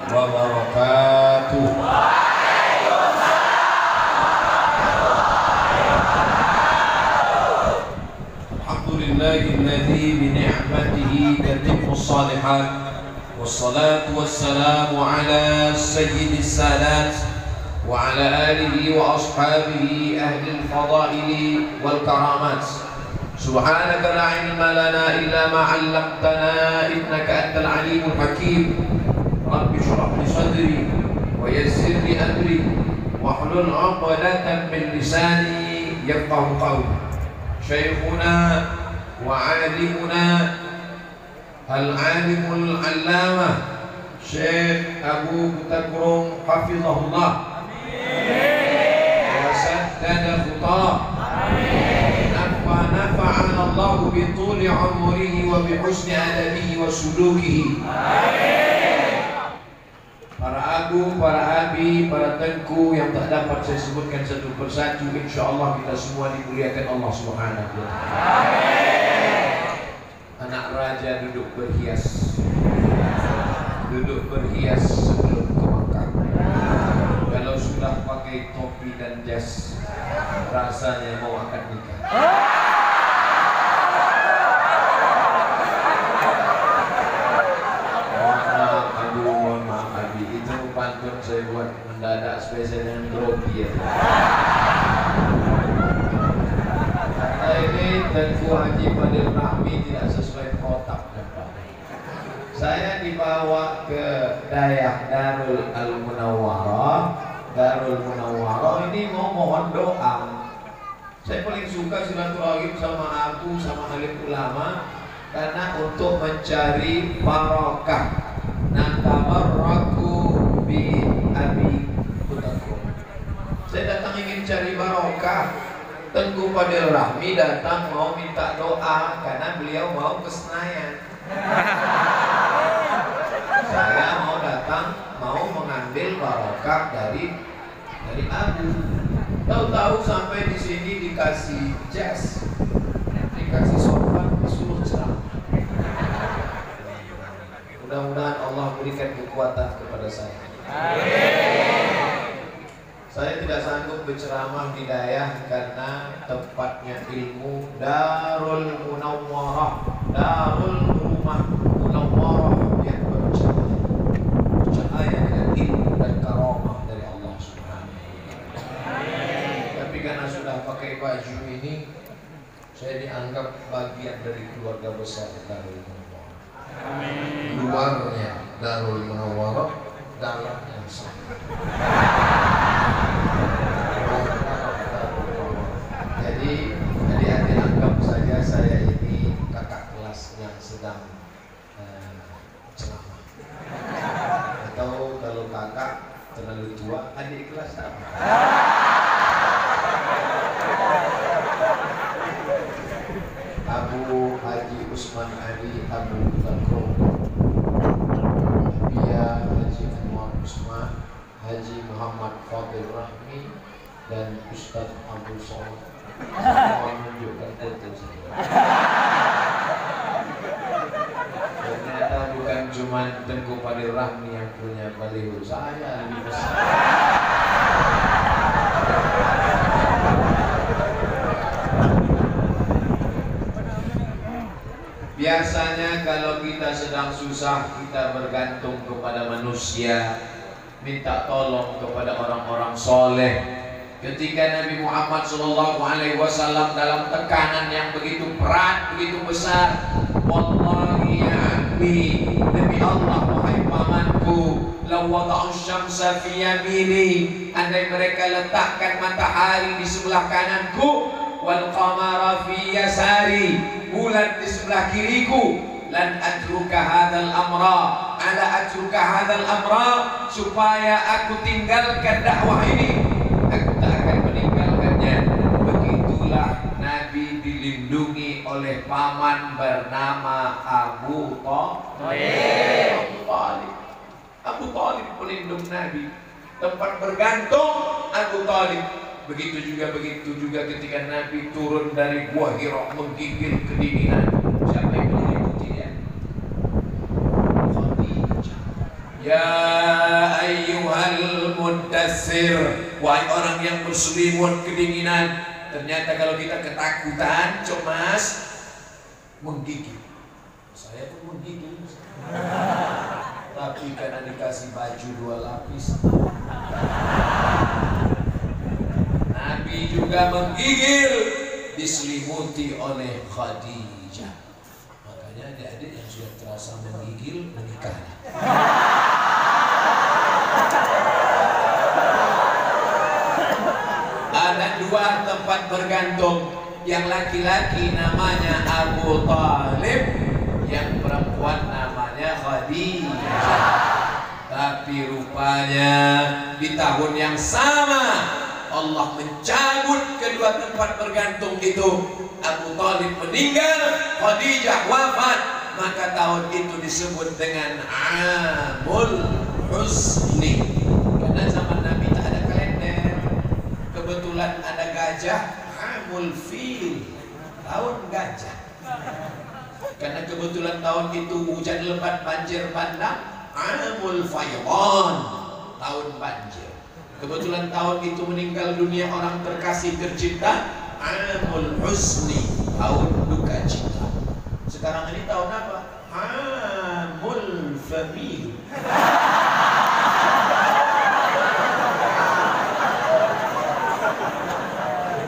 wabarakatuh. Alhamdulillahilladzi bi ni'matihi tatimmu shalihat. Wassalatu wassalamu ala sayyidis sadat wa ala alihi wa ashabihi ahli al-fadaili wal karamat. Subhanaka la ilma lana illa ma 'allamtana innaka antal alimul hakim. Rabbi shrah li sadri wa yassir li amri wahlul 'uqdatan min lisani yafqahu qawli. Syekhuna wa 'alimuna al-'alimul 'allamah Syekh Abu Butakrung hafizahullah. Amin. Wa saddada khutah. Amin. Nafa'ana Allah bi tuli 'umrihi wa bi husni adabihi wa sulukihi. Amin. Para agung, para abi, para tengku yang tak dapat saya sebutkan satu persatu, insyaallah kita semua dimuliakan Allah Subhanahu wa taala. Amin. Anak raja duduk berhias, sebelum ke Makkah. Kalau sudah pakai topi dan jas, rasanya mau akad nikah. Mohon maaf Abi, itu pantun saya buat mendadak spesial dengan grogi ya. Karena ini Tengku Haji Fadil Rahmi tidak sesuai kotak. Saya dibawa ke Dayah Darul Al-Munawwarah. Darul Munawwarah ini mau mohon doa. Saya paling suka silaturahim sama aku, sama alim ulama, karena untuk mencari barokah. Natabarraku bi Abi Butakrung. Saya datang ingin cari barokah. Tengku Fadil Rahmi datang mau minta doa karena beliau mau ke Senayan. Saya mau datang mau mengambil barokah dari Abu. Tahu-tahu sampai di sini dikasih jas, dikasih sopan, disuruh ceramah. Mudah-mudahan Allah berikan kekuatan kepada saya. Amin. Saya tidak sanggup berceramah di Dayah karena tempatnya ilmu. Darul Munawwarah, darul rumah Munawwarah yang bercahaya dengan ilmu dan karamah dari Allah Subhanahu wa taala. Tapi karena sudah pakai baju ini, saya dianggap bagian dari keluarga besar Darul Munawwarah. Luarnya Darul Munawwarah, dalamnya sama. Jadi adik-adik anggap saja saya ini kakak kelas yang sedang ceramah. Atau kalau kakak terlalu tua, adik kelas apa? Abu Haji Usman Ali Abu Butakrung, Bia Haji Anwar Usman, Haji Muhammad Fadil Rahmi, dan Ustadz Abu Soleh. Mau menunjukkan foto saya. Ternyata bukan cuma Tengku Fadil Rahmi yang punya baliho, saya lebih besar. Biasanya kalau kita sedang susah, kita bergantung kepada manusia, minta tolong kepada orang-orang soleh. Ketika Nabi Muhammad SAW dalam tekanan yang begitu berat, begitu besar, wallahi ya abdi, demi Allah wahai pamanku, law wada'u syamsa fi yamini, andai mereka letakkan matahari di sebelah kananku, wal qamara fi yasari, bulan di sebelah kiriku, lan atruka hadzal amra, ala atruka hadzal amra, supaya aku tinggalkan dakwah ini, aku tak akan meninggalkannya. Begitulah Nabi dilindungi oleh paman bernama Abu Thalib. Abu Thalib pelindung Nabi, tempat bergantung Abu Thalib. Begitu juga ketika Nabi turun dari Gua Hira menggigil kedinginan, siapa yang mengikuti dia? Khadijah. Ya ayyuhal muddatsir, wahai orang yang berselimut kedinginan. Ternyata kalau kita ketakutan, cemas, menggigil. Saya pun menggigil. Tapi karena dikasih baju 2 lapis, Nabi juga menggigil, diselimuti oleh Khadijah. Makanya adik-adik yang sudah terasa menggigil, menikah. Ada 2 tempat bergantung. Yang laki-laki namanya Abu Talib, yang perempuan namanya Khadijah. Tapi rupanya di tahun yang sama Allah mencabut kedua tempat bergantung itu. Abu Talib meninggal, Khadijah wafat. Maka tahun itu disebut dengan Amul Husni. Karena zaman Nabi tak ada kalender. Kebetulan ada gajah, Amul Fil, tahun gajah. Karena kebetulan tahun itu hujan lebat, banjir bandang, Amul Faywan, tahun banjir. Kebetulan tahun itu meninggal dunia orang terkasih tercinta, Amul Husni, tahun duka cita. Sekarang ini tahun apa? Amul Famil.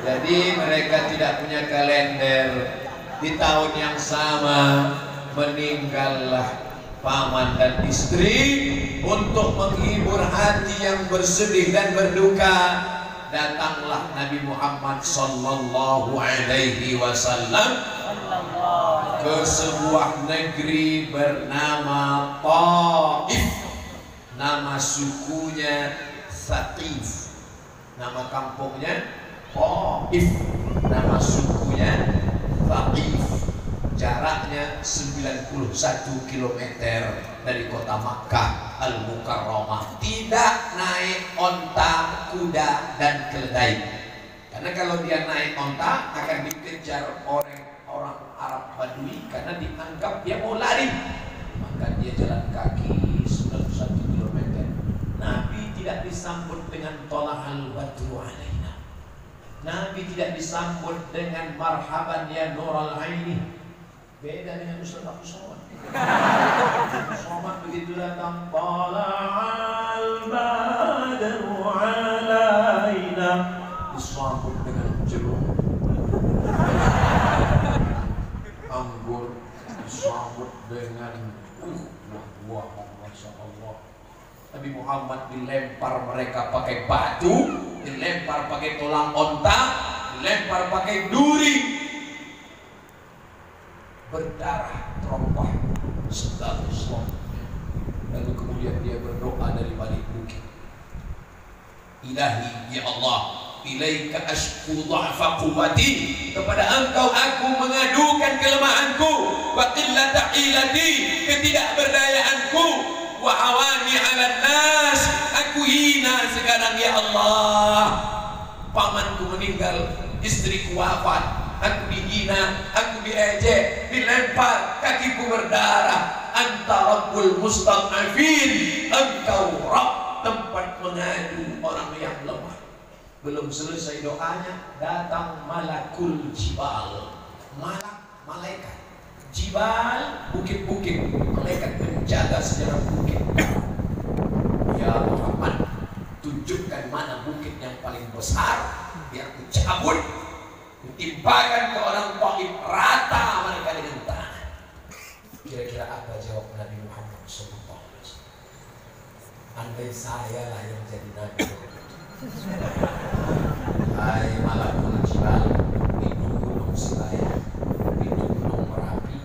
Jadi mereka tidak punya kalender. Di tahun yang sama meninggallah paman dan istri. Untuk menghibur hati yang bersedih dan berduka, datanglah Nabi Muhammad sallallahu alaihi wasallam ke sebuah negeri bernama Taif. Nama sukunya Thaqif, nama kampungnya Taif, nama sukunya Thaqif. Jaraknya 91 km dari kota Makkah Al-Mukarramah. Tidak naik onta, kuda, dan keledai. Karena kalau dia naik onta akan dikejar oleh orang Arab Badui, karena dianggap dia mau lari. Maka dia jalan kaki 91 km. Nabi tidak disambut dengan tolahal badru alaina. Nabi tidak disambut dengan marhaban ya nural aini. Beda dengan Ustaz Abu Somad. Somad begitu datang, tala'al badru alaina, disambut dengan jeruk, anggur, disambut dengan buah, masya Allah. Nabi Muhammad dilempar mereka pakai batu, dilempar pakai tulang onta, dilempar pakai duri, berdarah terompah status. Lalu kemudian dia berdoa dari balik bukit, Ilahi ya Allah, ilaika ashku dha'fa quwwati, kepada engkau aku mengadukan kelemahanku, wa qillata hilati, ketidakberdayaanku, wa awani 'alan nas, aku hina sekarang ya Allah. Pamanku meninggal, istriku wafat, aku dihina, aku diejek, dilempar, kakiku berdarah. Anta Rabbul Mustad'afin, engkau Rabb tempat mengadu orang yang lemah. Belum selesai doanya, datang malakul jibal, malaikat jibal, bukit-bukit, malaikat penjaga sejarah bukit. Ya Muhammad, tunjukkan mana bukit yang paling besar, biar ku cabut, timpakan ke orang Taif, rata mereka dengan tanah. Kira-kira apa jawab Nabi Muhammad SAW? Andai saya lah yang jadi Nabi. Hai malakul jibal, itu gunung Selayar, itu gunung Merapi,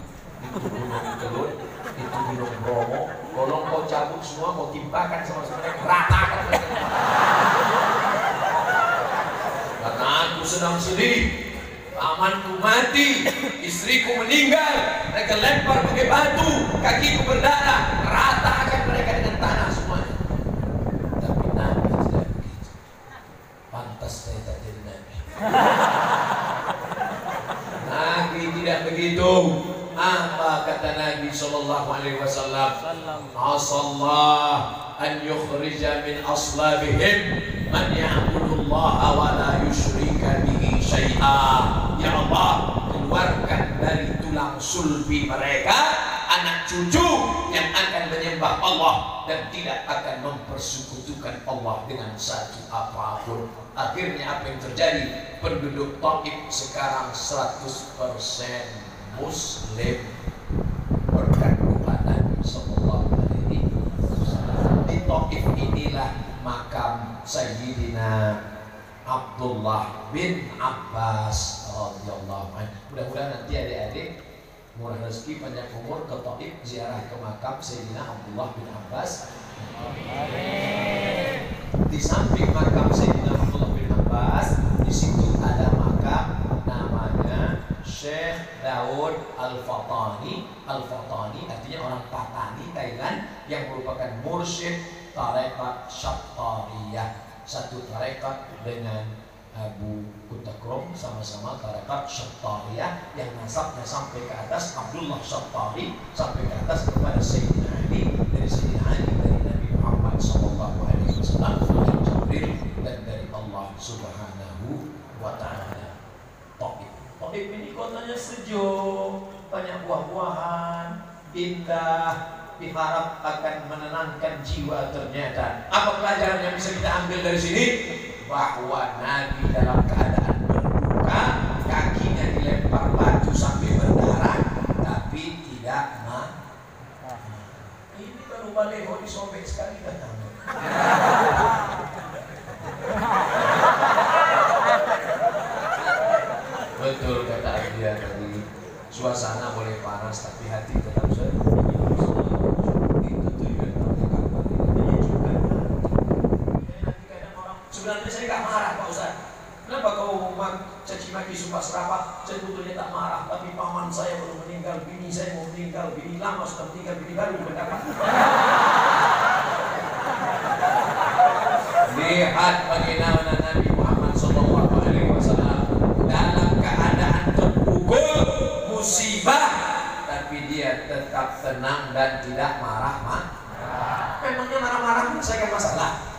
itu gunung Kelut, itu gunung Bromo. Tolong kau cabut semua, kau timpakan sama mereka, ratakan mereka. Karena aku sedang sedih, pamanku mati, istriku meninggal, mereka lempar pakai batu, kakiku berdarah, ratakan mereka dengan tanah semuanya. Tapi Nabi tidak begitu. Pantas saya tak jadi Nabi. Nabi tidak begitu. Apa kata Nabi SAW? Asallahu Allah an yukhrija min aslabihim man ya'budullaha wa la yusyrika bihi syai'a. Ya Allah, keluarkan dari tulang sulbi mereka anak cucu yang akan menyembah Allah dan tidak akan mempersekutukan Allah dengan satu apapun. Akhirnya apa yang terjadi? Penduduk Taif sekarang 100% Muslim berkat doa Nabi sallallahu alaihi wasallam. Di Taif inilah makam Sayyidina Abdullah bin Abbas radhiyallahu anhu. Mudah-mudahan nanti adik-adik murah rezeki panjang umur ke Taif ziarah ke makam Sayyidina Abdullah bin Abbas. Di samping makam Sayyidina Abdullah bin Abbas, di situ ada makam namanya Syekh Daud Al-Fatani. Al-Fatani artinya orang Patani Thailand yang merupakan mursyid tarekat Syattariyah. Satu tarekat dengan Abu Kutakrom, sama-sama tarekat Syattariyah yang nasabnya sampai ke atas Abdullah Syattari, sampai ke atas kepada Sayyidina Ali, dari Sayyidina Ali dari Nabi Muhammad sallallahu alaihi wasallam, dari Jibril dan dari Allah Subhanahu wa taala. Taif ini kotanya sejuk, banyak buah-buahan, indah, diharap akan menenangkan jiwa. Ternyata apa pelajaran yang bisa kita ambil dari sini? Bahwa Nabi dalam keadaan berduka, kakinya dilempar batu sampai berdarah, tapi tidak ini baru baleho disobek sekali datang. Betul kata dia tadi, suasana boleh panas tapi hati tetap sejuk. Itu tujuan mereka. Sebenarnya saya nggak marah Pak Ustaz. Kenapa kau caci maki sumpah serapah? Saya sebetulnya tak marah, tapi paman saya baru meninggal, bini saya mau meninggal, bini lama sudah meninggal, bini baru mendapat. Lihat bagaimana Nabi Muhammad SAW dalam keadaan terpukul musibah, tapi dia tetap tenang dan tidak marah-marah. Memangnya marah-marah menyelesaikan masalah?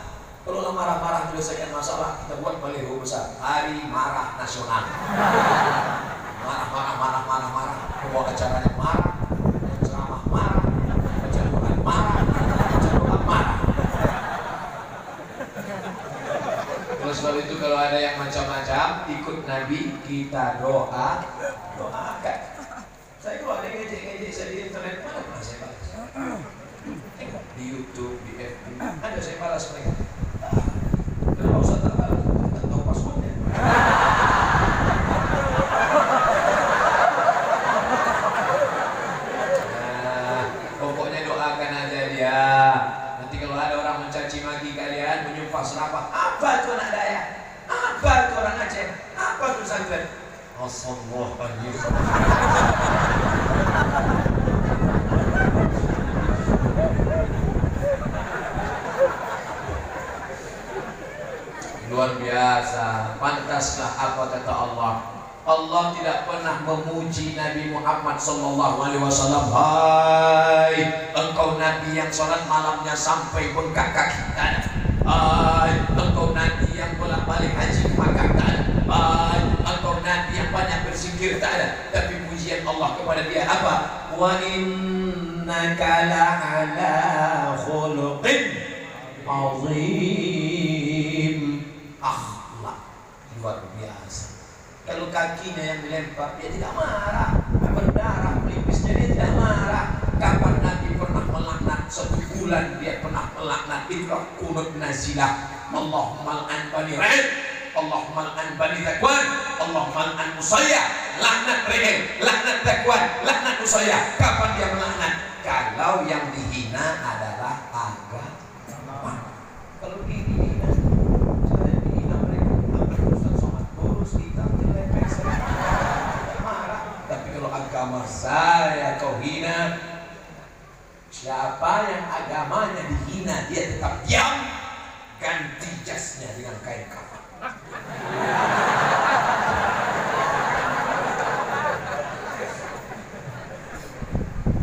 Kalau marah-marah menyelesaikan masalah, kita buat baliho besar, Hari Marah Nasional. Marah. Bawa acaranya marah, ceramah marah, baca Quran marah, baca doa marah. Terus sebab itu kalau ada yang macam-macam, ikut Nabi, kita doakan. Saya kalau ada ngejek-ngejek saya di internet, mana saya balas? Di YouTube, di FB, ada saya balas mereka. Kenapa Ustaz tak balas? Tak tahu passwordnya. Pokoknya doakan aja dia. Nanti kalau ada orang mencaci maki kalian, menyumpah serapah, apa itu anak Dayak? Apa itu orang Aceh? Apa itu pesantren? Assalamualaikum. Luar biasa, pantaslah apa kata Allah. Allah tidak pernah memuji Nabi Muhammad SAW. Hai, engkau Nabi yang sholat malamnya sampai bengkak kaki. Hai, engkau Nabi yang bolak-balik haji ke Makkah. Hai, engkau Nabi yang banyak berzikir. Tak ada. Tapi pujian Allah kepada dia apa? Wa innaka la'ala khuluqin azim. Akhlak luar biasa. Kalau kakinya yang dilempar, dia tidak marah. Berdarah pelipisnya, dia tidak marah. Kapan Nabi pernah melaknat? 1 bulan dia pernah melaknat. Itulah kunut nazilah. Allahumma al'an bani Ra'id, Allahumma al'an bani Zakwan, Allahumma al'an Musayyah. Laknat Ra'id, laknat Zakwan, laknat Musayyah. Kapan dia melaknat? Kalau yang dihina adalah agama. Kalau ini agama saya kau hina. Siapa yang agamanya dihina, dia tetap diam, ganti jasnya dengan kain kafan.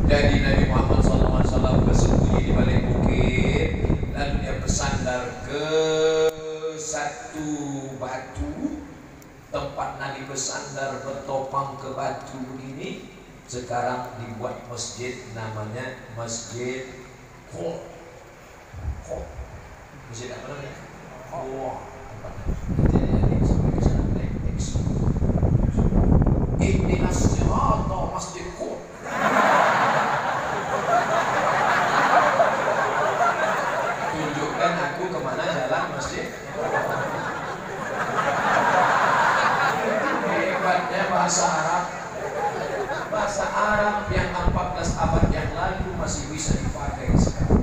Jadi Nabi Muhammad SAW bersembunyi di balik bukit. bersandar ke satu batu, tempat Nabi bersandar bertopang ke batu begini. Sekarang dibuat masjid, namanya Masjid Qur. Masjid apa namanya? Qur. Ihdinas sirata Masjid Qur. Tunjukkan aku kemana jalan masjid. Hebatnya bahasa Arab. Bahasa Arab yang 14 abad yang lalu masih bisa dipakai sekarang.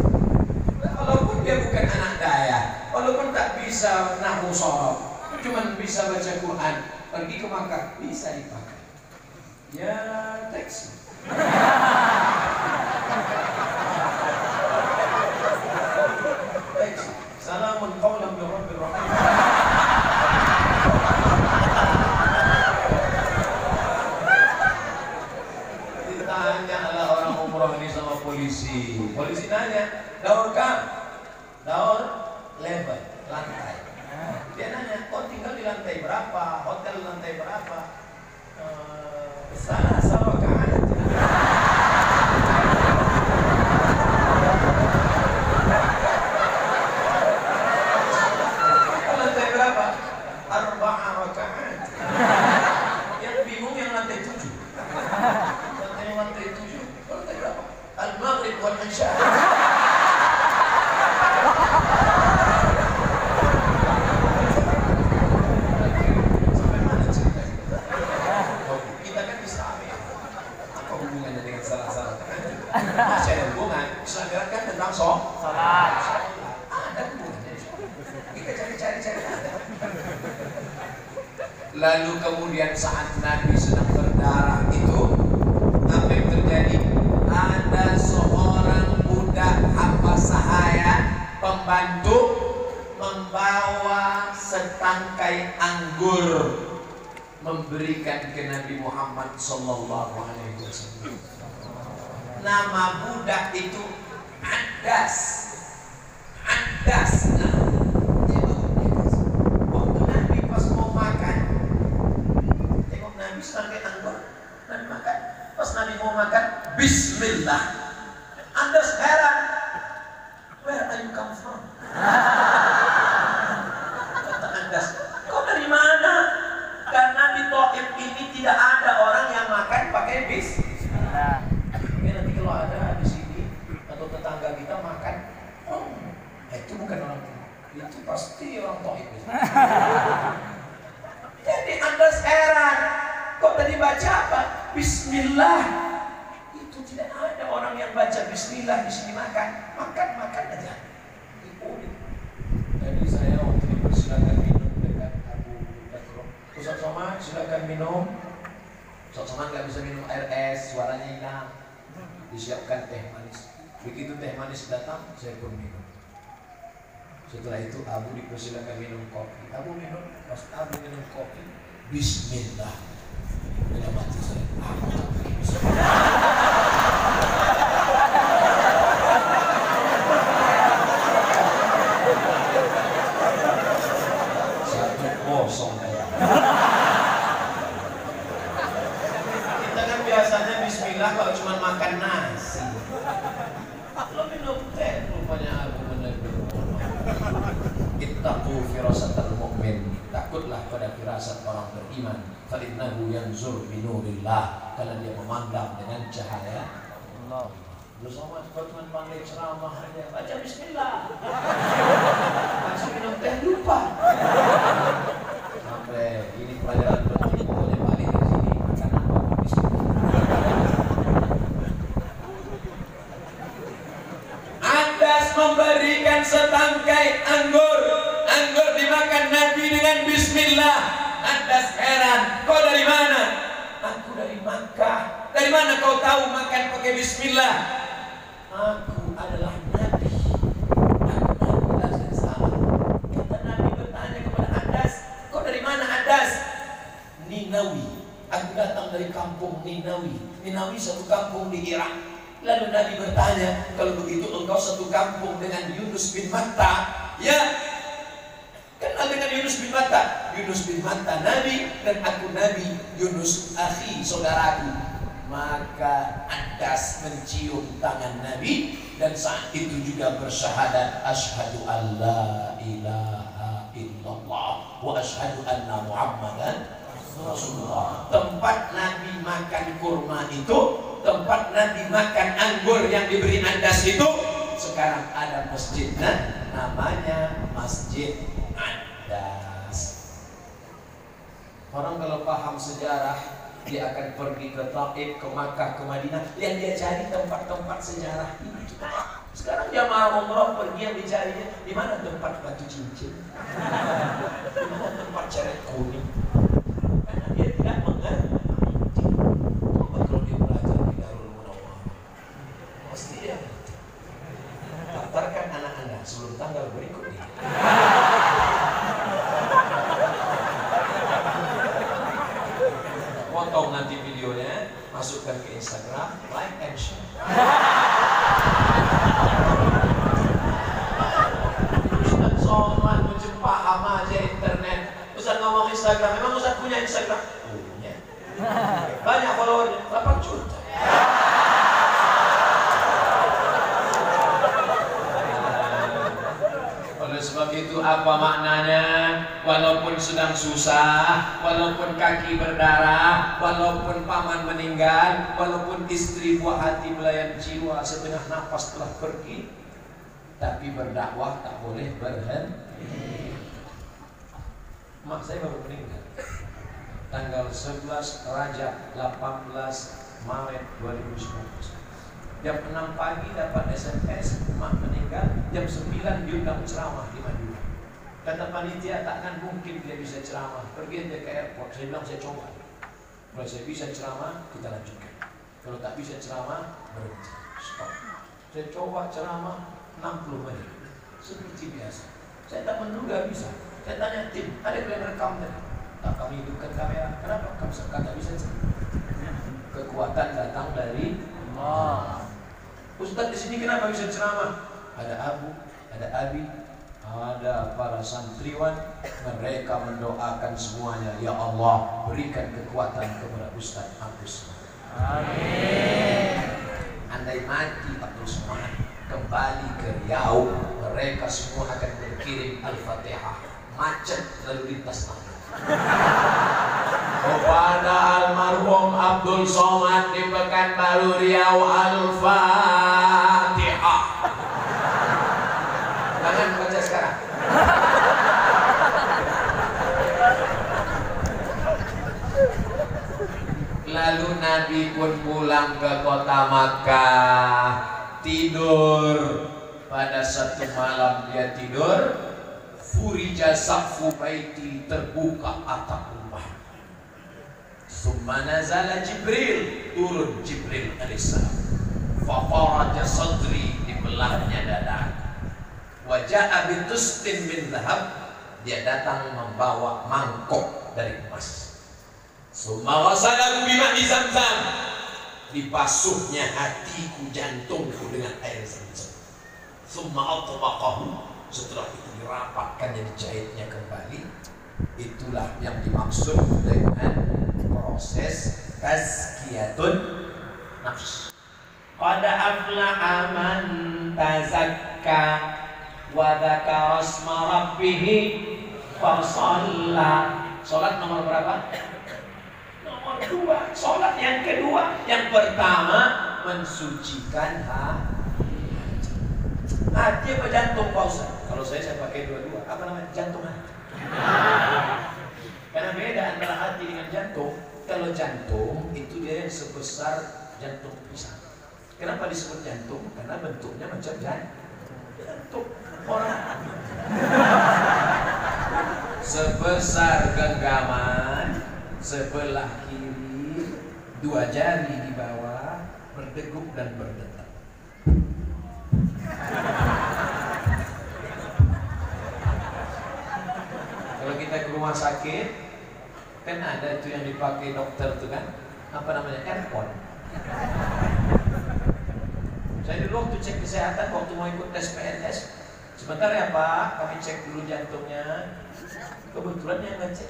Walaupun dia bukan anak daya, walaupun tak bisa nahwu shorof, cuma bisa baca Quran, pergi ke Makkah bisa dipakai. Ya teks. Teks. Salamun qawlan min rabbir rahim. Ditanyalah orang umroh ini sama polisi. Polisi nanya, daur kam? Daur lebar, lantai. Dia nanya, kau tinggal di lantai berapa? Hotel lantai berapa? Salah rakaat. Lantai berapa? 4 rakaat. Yang bingung yang lantai 7. Lantai 7. Lantai berapa? Al-Maghrib wal Isya. Masih ada hubungan. Islam kan tentang sholat. Ada hubungannya. Kita cari-cari. Lalu kemudian saat Nabi sedang berdarah itu, apa yang terjadi? Ada seorang budak hamba sahaya, pembantu, membawa setangkai anggur memberikan ke Nabi Muhammad sallallahu alaihi wasallam. Nama budak itu Adas. Waktu Nabi pas mau makan, tengok Nabi sampai anggur dan makan. Pas Nabi mau makan, Bismillah. Adas heran. Where are you come from? Kata Adas, kau dari mana? Karena di Taif ini tidak ada orang yang makan pakai Bismillah. Kalau ada di sini atau tetangga kita makan, itu bukan orang Timur, itu pasti orang Taif. Jadi Anda heran, kok tadi baca apa? Bismillah. Itu tidak ada orang yang baca Bismillah di sini makan aja. Jadi saya waktu dipersilakan minum dekat Abu Bakar. Ustaz Somad silakan minum. Ustaz Somad nggak bisa minum air es, suaranya hilang. Disiapkan teh manis. Begitu teh manis datang, saya pun minum. Setelah itu Abu dipersilakan minum kopi. Abu minum, pas Abu minum kopi, Bismillah. Dalam hati saya, aku tak pakai Bismillah. Satu kosong. Kita kan biasanya Bismillah kalau cuma makan nasi. Lo minum teh, rupanya Abu menegur. Ittaqu firasatal mu'min. Takutlah pada firasat orang beriman. Fa innahu yanzur bi nurillah. Karena dia memandang dengan cahaya Allah. Lu sama kau cuma panggil ceramah aja, baca Bismillah. Masih minum teh lupa. Sampai ini pelajaran penting, pokoknya balik ke sini makan apa Bismillah. Adas memberikan setangkai anggur dimakan Nabi dengan Bismillah. Adas heran, kau dari mana? Aku dari Makkah. Dari mana kau tahu makan pakai Bismillah? Aku adalah Nabi. Aku adalah salah. Kata Nabi bertanya kepada Adas, kau dari mana Adas? Ninawi. Aku datang dari kampung Ninawi. Ninawi satu kampung di Irak. Lalu Nabi bertanya, kalau begitu engkau satu kampung dengan Yunus bin Matta Ya, kenal dengan Yunus bin Matta. Yunus bin Matta Nabi dan aku Nabi. Yunus akhi, saudaraku. Maka Andas mencium tangan Nabi dan saat itu juga bersyahadat asyhadu alla ilaha illallah wa asyhadu anna Muhammadan Rasulullah. Tempat Nabi makan kurma itu, tempat Nabi makan anggur yang diberi Andas itu, sekarang ada masjidnya, namanya Masjid Andas. Orang kalau paham sejarah, dia akan pergi ke Taif, ke Makkah, ke Madinah, yang dia cari tempat-tempat sejarah ini. Sekarang jamaah umrah pergi yang dicarinya di mana tempat batu cincin, di mana tempat ceret kuning, karena dia tidak mengerti. Coba kalau dia belajar di Darul Munawwarah, pasti dia daftarkan anak Anda sebelum tanggal berikutnya. Potong nanti videonya, masukkan ke Instagram, like and share. Ustaz Somad menjumpa ama aja internet. Ustaz ngomong Instagram, memang Ustaz punya Instagram? Punya. Banyak followernya, 8 juta. Sebab itu apa maknanya? Walaupun sedang susah, walaupun kaki berdarah, walaupun paman meninggal, walaupun istri buah hati belayan jiwa setengah nafas telah pergi, tapi berdakwah tak boleh berhenti. Mak saya baru meninggal tanggal 11 Rajab 18 Maret 2019. Jam 6 pagi dapat SMS, mak meninggal. Jam 9 diundang ceramah di Madinah. Kata panitia, takkan mungkin dia bisa ceramah. Pergi dia ke airport. Saya bilang, saya coba. Kalau saya bisa ceramah, kita lanjutkan. Kalau tak bisa ceramah, berhenti. Stop. Saya coba ceramah 60 menit. Seperti biasa. Saya tak menduga bisa. Saya tanya tim, ada yang rekam tadi? Tak, kami hidupkan kamera. Kenapa? Kamu tak bisa ceramah. Kekuatan datang dari Allah. Ustaz di sini kenapa bisa ceramah? Ada Abu, ada Abi, ada para santriwan. Mereka mendoakan semuanya. Ya Allah, berikan kekuatan kepada Ustaz Abdul Somad. Amin. Andai mati Abdul Somad kembali ke Riau, mereka semua akan berkirim Al-Fatihah. Macet lalu lintas tanah. Kepada almarhum Abdul Somad di Pekanbaru Riau, Al-Fatihah. Jangan baca sekarang. Lalu Nabi pun pulang ke kota Makkah, tidur. Pada satu malam dia tidur, furija saqfu baiti, terbuka atap rumah. Summa nazala Jibril, turun Jibril alaihissalam. Fafaraja sadri, dibelahnya dada. Wajah bitustin min dhahab, dia datang membawa mangkok dari emas. Summa ghasalahu bima'i Zamzam, dibasuhnya hatiku, jantungku dengan air Zamzam. Summa atbaqahu, setelah itu dirapatkan, dijahitnya kembali. Itulah yang dimaksud dengan proses tazkiyatun nafs. Qad aflaha man tazakka wa dzakara asma rabbih fa shalla. Salat nomor berapa? Nomor 2. Salat yang kedua. Yang pertama mensucikan hati apa jantung, Pak Ustaz? Kalau saya pakai dua-dua. Apa namanya? Jantung hati. Karena beda antara hati dengan jantung. Kalau jantung itu dia yang sebesar jantung pisang. Kenapa disebut jantung? Karena bentuknya macam jantung orang. Sebesar genggaman, sebelah kiri, 2 jari di bawah, berdegup dan berdetak. Kalau kita ke rumah sakit, kan ada itu yang dipakai dokter itu kan, apa namanya, earphone. Saya dulu waktu cek kesehatan, waktu mau ikut tes PNS, Sebentar ya Pak, kami cek dulu jantungnya. Kebetulan yang ngecek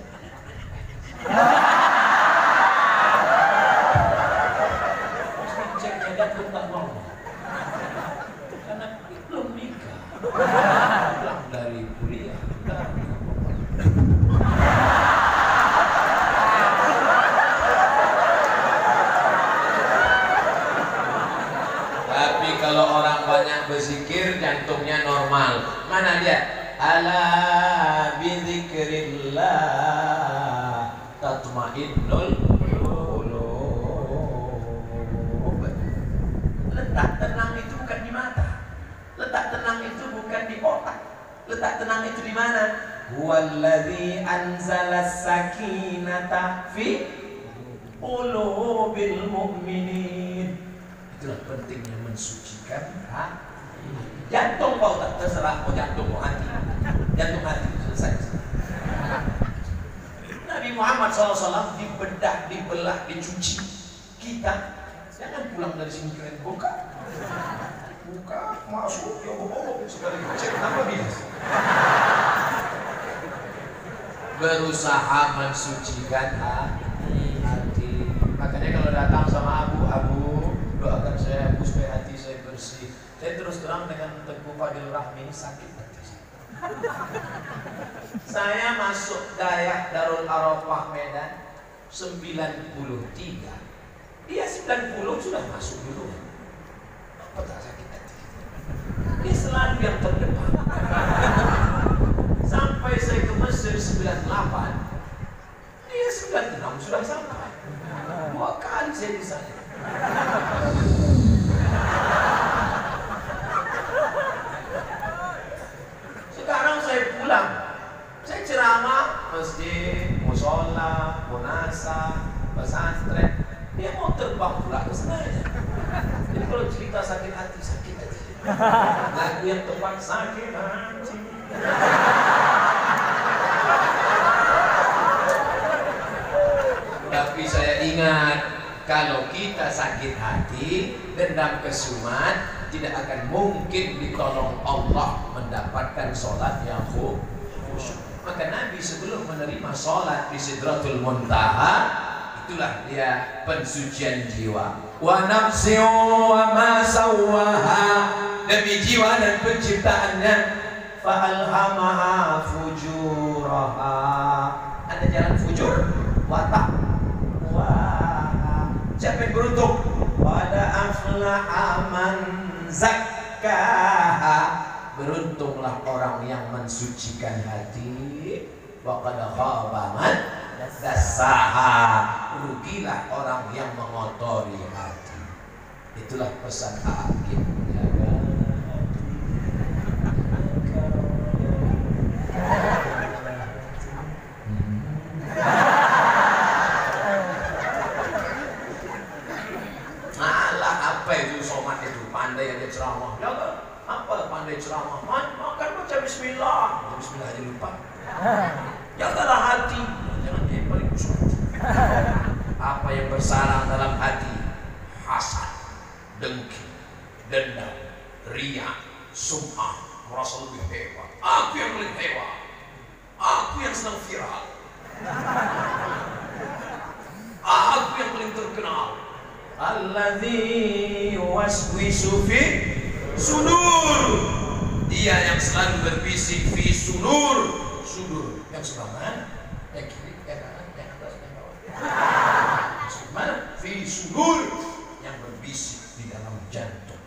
ceknya jantung tak mau. Karena belum nikah. Pulang dari kuliah. Tapi kalau orang banyak berzikir jantungnya normal. Mana dia? Ala bidzikrillah tatmainnul qulub. Letak tenang itu bukan di mata. Letak tenang itu bukan di otak. Letak tenang itu di mana? Huwallazi anzalas sakinata fi qulubil mu'minin. Itulah pentingnya mensucikan hati. Jantung kau tak terserah, mau jantung mau hati. Jantung hati selesai. Nabi Muhammad SAW dibedah, dibelah, dicuci. Kita jangan pulang dari sini keren buka, masuk ya bohong sekali cek apa bias. Berusaha mensucikan hati. Makanya kalau datang sama Abu doakan saya supaya hati saya bersih. Saya terus terang dengan Teguh Fadil Rahmi sakit hati saya. Saya masuk Dayak Darul Arafah Medan 93. Dia 90 sudah masuk dulu. Apa tak sakit hati? Dia selalu yang terdepan. Sampai saya ke Mesir 98. Dia 96 sudah sampai. 2 kali saya di sana. Sekarang saya pulang, saya ceramah masjid, musola, munasa, pesantren. Dia mau terbang pula ke sana. Jadi kalau cerita sakit hati, sakit hati. Lagu yang tepat sakit hati. Tapi saya ingat, kalau kita sakit hati, dendam kesumat, tidak akan mungkin ditolong Allah mendapatkan sholat yang khusyuk. Maka Nabi sebelum menerima sholat di Sidratul Muntaha, itulah dia pensucian jiwa. Wa nafsi wa ma sawwaha, demi jiwa dan penciptaannya. Fa alhamaha fujuraha, ada jalan fujur, watak. Siapa yang beruntung? Pada aflaha man zakkaha, beruntunglah orang yang mensucikan hati. Wa qad khaba man dassaha, rugilah orang yang mengotori hati. Itulah pesan Hakim. Ceramah, ya kan? Apa pandai ceramah? Makan baca bismillah. Bismillah aja lupa. Jagalah hati, jangan jadi paling kusut. Apa yang bersarang dalam hati? Hasad, dengki, dendam, riya, sum'ah, merasa lebih hebat. Aku yang paling hebat. Aku yang sedang viral. Aku yang paling terkenal. Alladzi yuwaswisu fi sudur, dia yang selalu berbisik fi sudur, sudur yang sebelah mana? Yang kiri, yang kanan, yang atas, yang bawah. Mana? Fi sudur, yang berbisik di dalam jantung.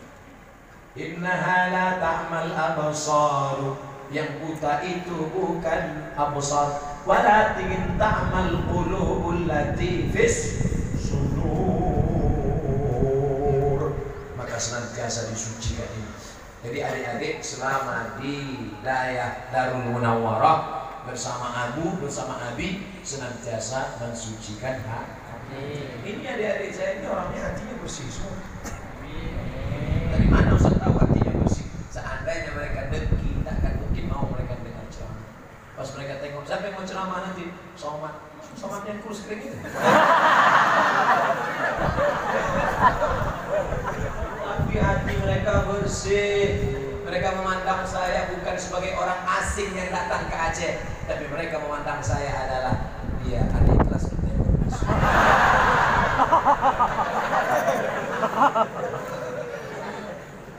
Innaha la ta'mal absar, yang buta itu bukan absar, walakin ta'mal qulubul lati fis sudur. Senantiasa disucikan ini. Jadi adik-adik selama di Dayak Darul Munawwarah bersama Abu, bersama Abi, senantiasa mensucikan hati. Ini adik-adik saya ini orangnya hatinya bersih semua. Dari mana Ustaz tahu hatinya bersih? Seandainya mereka dengki, tak akan mungkin mau mereka dengar ceramah. Pas mereka tengok, siapa yang mau ceramah nanti? Somatnya kurus kering itu. Hati mereka bersih. Mereka memandang saya bukan bukan sebagai orang asing yang datang ke Aceh, tapi mereka memandang saya adalah dia adik kelas kita yang bermusuh.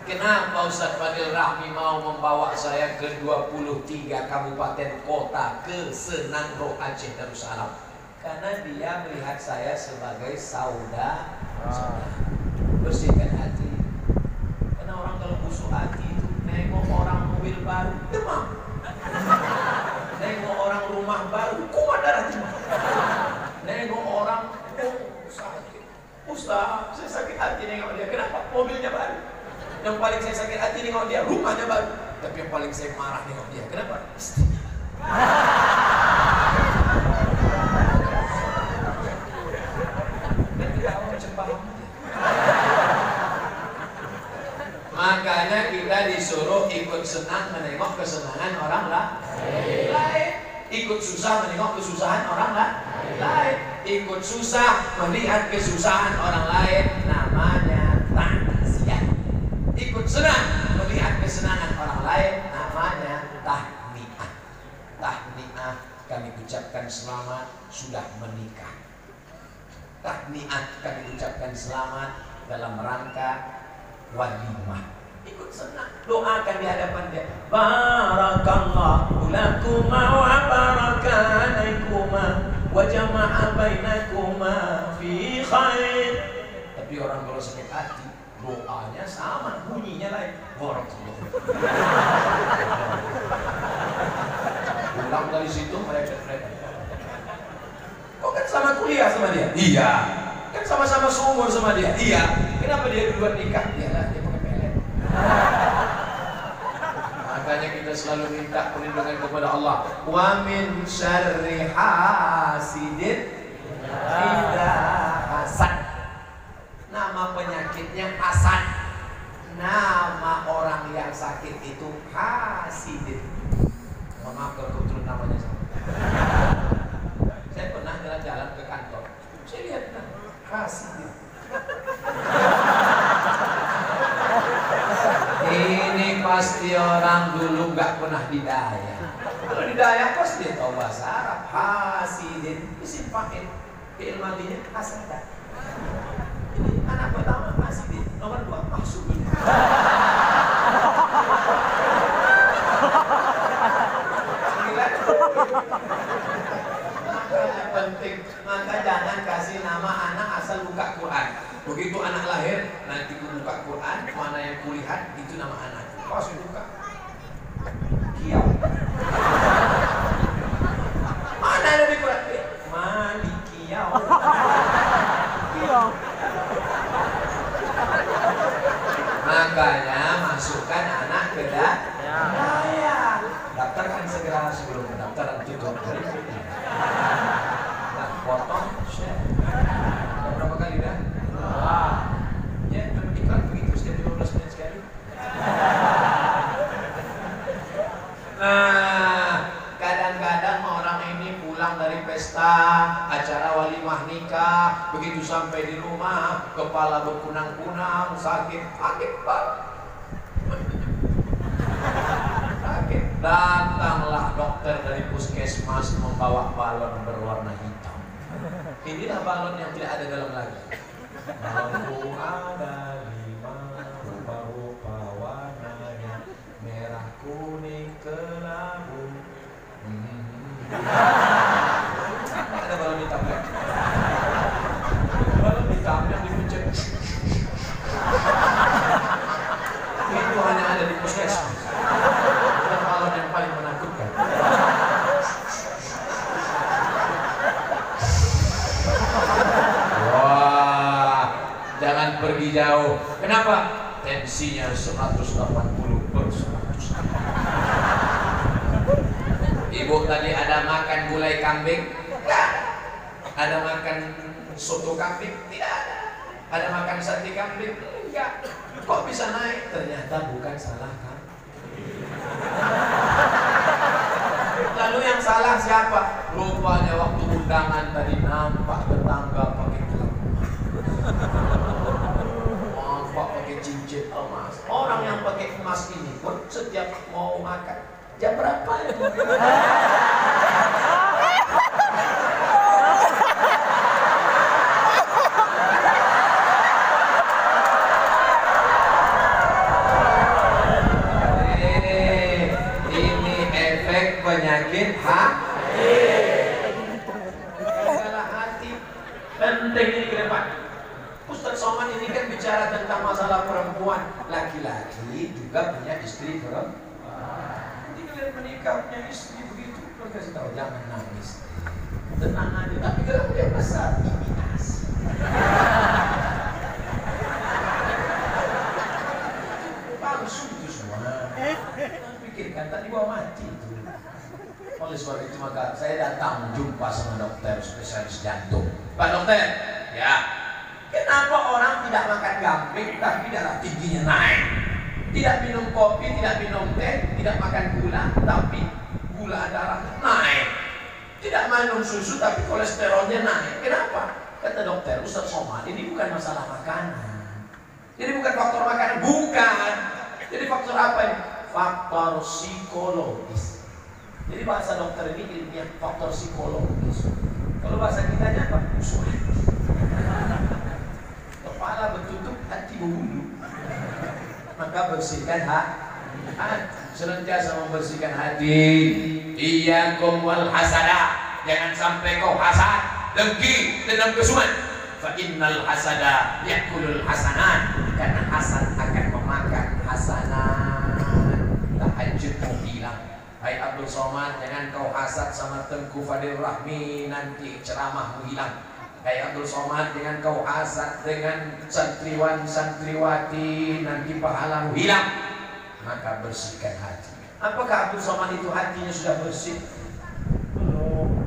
Kenapa Ustaz Fadil Rahmi mau membawa saya ke 23 kabupaten kota ke Senangro Aceh Darussalam? Karena dia melihat saya sebagai saudara. Bersihkan hati. Karena orang kalau busuk hati itu nengok orang mobil baru demam, nengok orang rumah baru kumat darah demam, nengok orang sakit. Ustaz, saya sakit hati nengok dia. Kenapa? Mobilnya baru. Yang paling saya sakit hati nengok dia, rumahnya baru. Tapi yang paling saya marah nengok dia, kenapa? Istrinya. Dan kita mau paham. Makanya kita disuruh ikut senang menengok kesenangan orang lain, ikut susah menengok kesusahan orang lain, ikut susah melihat kesusahan orang lain, namanya takziah. Ikut senang melihat kesenangan orang lain, namanya tahniah. Tahniah kami ucapkan selamat sudah menikah. Tahniah kami ucapkan selamat dalam rangka walimah. Ikut senang, doakan di hadapan dia. Barakallahu lakuma wa baraka alaikuma wa jama'a bainakuma fi khair. Tapi orang kalau sakit hati, doanya sama, bunyinya lain. Barakallahu. Pulang dari situ mereka. Kok kan sama kuliah sama dia? Iya. Kan sama-sama seumur sama dia? Iya. Kenapa dia duluan nikah? Iyalah, dia pakai pelet. Makanya kita selalu minta perlindungan kepada Allah. Wa min syarri hasidin idza hasad. Nama penyakitnya hasad. Nama orang yang sakit itu hasidin. Mohon maaf kalau kebetulan namanya sama. Saya pernah jalan-jalan ke kantor. Saya lihat hasidin. Ini pasti orang dulu nggak pernah didaya. Kalau didaya pasti dia tahu bahasa Arab. Hasidin disimpahin. Fi'il madinya hasadah. Ini anak pertama hasidin, nomor 2 mahsudin. Makanya penting, maka jangan kasih nama anak asal buka Quran. Begitu anak lahir, nanti buka Quran, mana yang kulihat itu nama anak. Pas buka, Kiau. Mana ada di Quran? Malikiyau. Kiau. Makanya masukkan anak ke daya. Daftarkan segera sebelum pendaftaran tutup. Nah, potong, share. Berapa kali dah? Ya, iklan begitu setiap 15 menit sekali. Nah, kadang-kadang orang ini pulang dari pesta, acara walimah nikah, begitu sampai di rumah, kepala berkunang-kunang, sakit banget. Sakit. Datanglah dokter dari puskesmas membawa balon berwarna hitam. Inilah balon yang tidak ada dalam lagi. Lampu ada 5 rupa-rupa warnanya, merah, kuning, kelabu. Ada balon hitam ya? Balon hitam yang dipencet. Itu hanya ada di puskesmas. Dan balon yang paling menakutkan. Jangan pergi jauh. Kenapa? Tensinya 180/100. Ibu tadi ada makan gulai kambing? Tidak. Ada makan soto kambing? Tidak ada. Ada makan sate kambing? Enggak. Kok bisa naik? Ternyata bukan salah kan? Lalu yang salah siapa? Rupanya waktu undangan tadi nampak tetangga pakai gelang, nampak pakai cincin emas. Orang orang yang pakai emas ini pun setiap mau makan jam berapa ya? Ini efek penyakit hati. Masalah hati penting ini ke depan. Ustaz Somad ini kan bicara tentang masalah perempuan. Laki-laki juga punya istri perempuan. Nanti kalian menikah punya istri begitu, kalian kasih tahu jangan nangis, tenang aja. Tapi kalau dia besar, imitasi. Palsu itu semua. Pikirkan tadi bawa mati itu. Oleh sebab itu maka saya datang jumpa sama dokter spesialis jantung. Pak dokter, ya. Kenapa orang tidak makan gamping tapi darah tingginya naik? Tidak minum kopi, tidak minum teh, tidak makan gula, tapi gula darah naik. Tidak minum susu tapi kolesterolnya naik. Kenapa? Kata dokter Ustaz Somad, ini bukan masalah makanan. Jadi bukan faktor makanan, bukan. Jadi faktor apa ini? Faktor psikologis. Jadi bahasa dokter ini ilmiah faktor psikologis. Kalau bahasa kitanya apa? Musuh hati. Kepala bertutup, hati berbulu. Maka bersihkan hati. Senantiasa membersihkan hati. Iyyakum wal hasada. Jangan sampai kau hasad, dengki, dendam kesumat. Fa innal hasada yakulul hasanat. Karena hasad akan memakan hasanat. Tahajudmu hilang. Hai Abdul Somad, jangan kau hasad sama Tengku Fadil Rahmi, nanti ceramahmu hilang. Hai Abdul Somad, jangan kau hasad dengan santriwan santriwati, nanti pahalamu hilang. Maka bersihkan hati. Apakah Abdul Somad itu hatinya sudah bersih? Belum.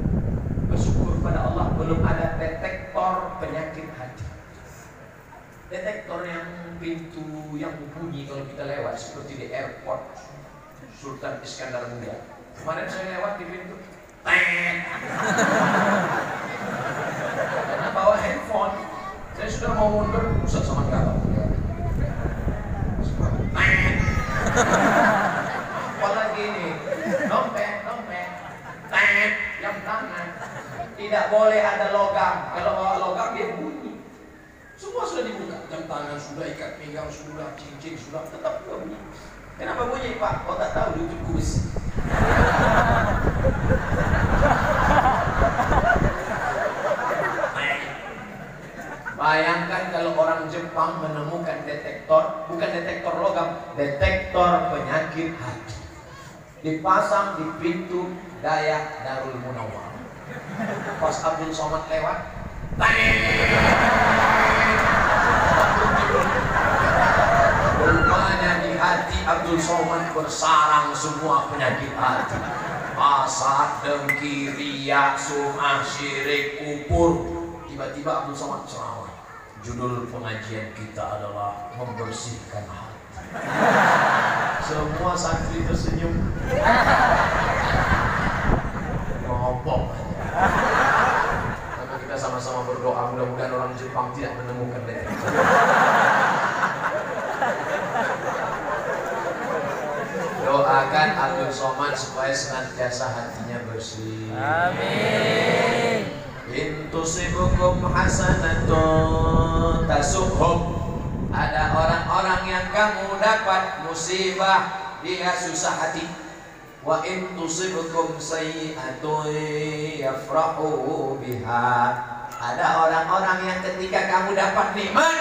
Bersyukur pada Allah, belum ada detektor penyakit hati. Detektor yang pintu yang bunyi kalau kita lewat seperti di airport Sultan Iskandar Muda. Kemarin saya lewat di pintu, karena bawa handphone, saya sudah mau mundur, Ustaz sama kamu. Apalagi ini, dompet, jam tangan, tidak boleh ada logam. Kalau bawa logam dia bunyi. Semua sudah dibuka, jam tangan sudah, ikat pinggang sudah, cincin sudah, tetap juga bunyi. Kenapa bunyi Pak? Kau tak tahu di ujung kubis. Bayangkan kalau orang Jepang menemukan detektor, bukan detektor logam, detektor penyakit hati. Dipasang di pintu Dayak Darul Munawwar. Pas Abdul Somad lewat, rupanya di hati Abdul Somad bersarang semua penyakit hati. Hasad, dengki, riya, sum'ah, syirik, kufur. Tiba-tiba Abdul Somad ceramah. Judul pengajian kita adalah membersihkan hati. Semua santri tersenyum. Ngobong aja. Maka kita sama-sama berdoa mudah-mudahan orang Jepang tidak menemukan detektor. Doakan Abdul Somad supaya senantiasa hatinya bersih. Amin. Intusibukum hasanatun tasuhum. Ada orang-orang yang kamu dapat musibah, dia susah hati. Wa intusibukum sayyi'atun yafrahu biha. Ada orang-orang yang ketika kamu dapat nikmat,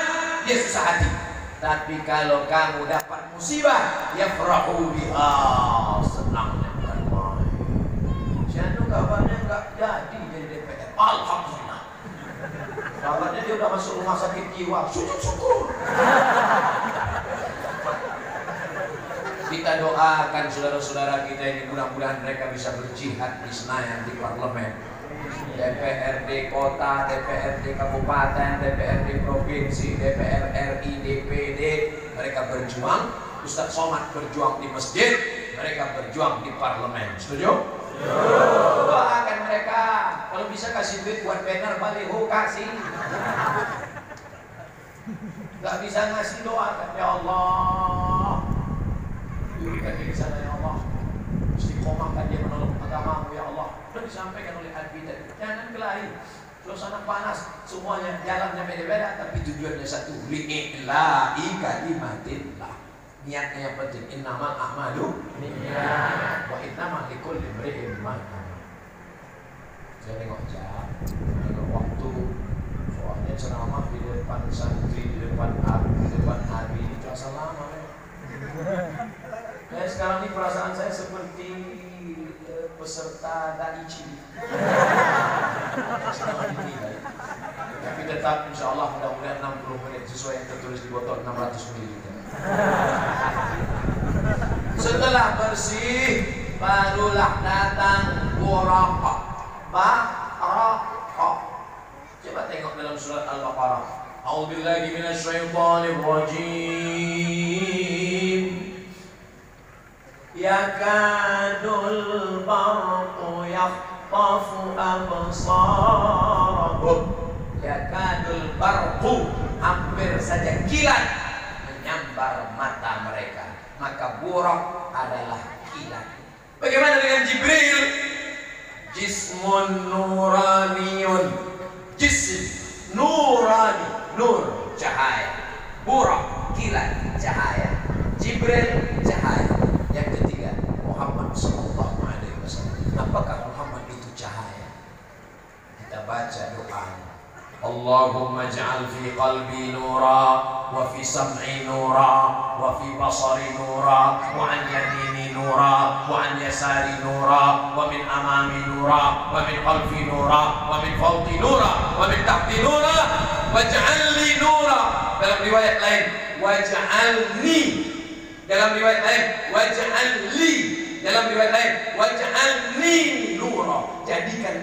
dia susah hati. Tapi kalau kamu dapat musibah, yafrahu biha, senangnya bukan main. Jangan kabarnya nggak jadi DPR. Alhamdulillah. Kabarnya dia udah masuk rumah sakit jiwa. Sujud syukur. Kita doakan saudara-saudara kita ini, mudah-mudahan mereka bisa berjihad di Senayan, di parlemen, DPRD kota, DPRD kabupaten, DPRD provinsi, DPR RI, DPD. Mereka berjuang. Ustaz Somad berjuang di masjid, mereka berjuang di parlemen. Setuju? Doakan mereka. Kalau bisa kasih duit buat banner baliho, kasih. Gak bisa ngasih doa kan, ya Allah, berikan di sana ya Allah, istiqomahkan dia menolong agamamu ya Allah. Sudah disampaikan oleh Abi tadi, jangan kelahi. Suasana panas, semuanya jalannya beda-beda, tapi tujuannya satu, li'ila'i kalimatillah. Niatnya yang penting, innamal a'malu binniyat wa innamal likulli imri'in ma nawa. Saya tengok jam, tengok waktu. Soalnya ceramah di depan santri, di depan Abi, itu asal lama ya. Sekarang ini perasaan saya seperti peserta Daichi. Tapi tetap insya Allah mudah-mudahan 60 menit sesuai yang tertulis di botol 600 ml. Setelah bersih, barulah datang buraqah. Coba tengok dalam surat Al-Baqarah. A'udzubillahi minasyaitonir rajim. Yakadul barqu yakhtafu absarahum. Yakadul barqu, hampir saja kilat menyambar mata mereka. Maka buraq adalah kilat. Bagaimana dengan Jibril? Jismun nuraniyun. Jism nurani, nur cahaya. Buraq kilat cahaya. Jibril cahaya. Yang ketiga, Muhammad sallallahu alaihi wasallam. Apakah Muhammad itu cahaya? Kita baca doa. Allahumma ij'al fi qalbi nura wa fi sam'i nura wa fi basari nura wa an yamini nura wa an yasari nura wa min amami nura wa min khalfi nura wa min fawqi nura wa min tahti nura waj'al li nura. Dalam riwayat lain waj'alni, dalam riwayat lain waj'al li, dalam riwayat lain waj'alni nura. Jadikan